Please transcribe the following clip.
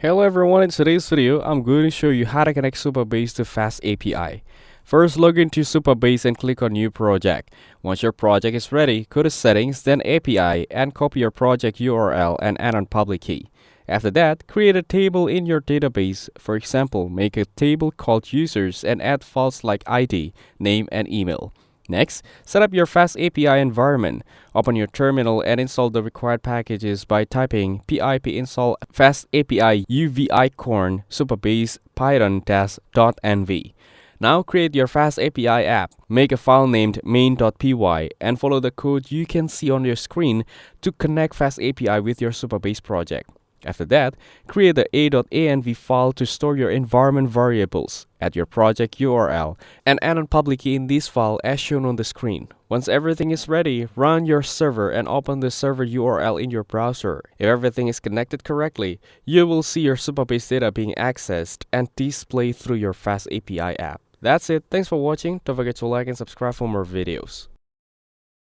Hello everyone, in today's video, I'm going to show you how to connect Supabase to Fastapi. First, log into Supabase and click on New Project. Once your project is ready, go to Settings, then API, and copy your project URL and add on public key. After that, create a table in your database. For example, make a table called Users and add fields like ID, name, and email. Next, set up your Fastapi environment. Open your terminal and install the required packages by typing pip install fastapi uvicorn supabase python-.nv. Now create your Fastapi app. Make a file named main.py and follow the code you can see on your screen to connect Fastapi with your Supabase project. After that, create the a.env file to store your environment variables, add your project URL, and add on public key in this file as shown on the screen. Once everything is ready, run your server and open the server URL in your browser. If everything is connected correctly, you will see your Supabase data being accessed and displayed through your Fastapi app. That's it. Thanks for watching. Don't forget to like and subscribe for more videos.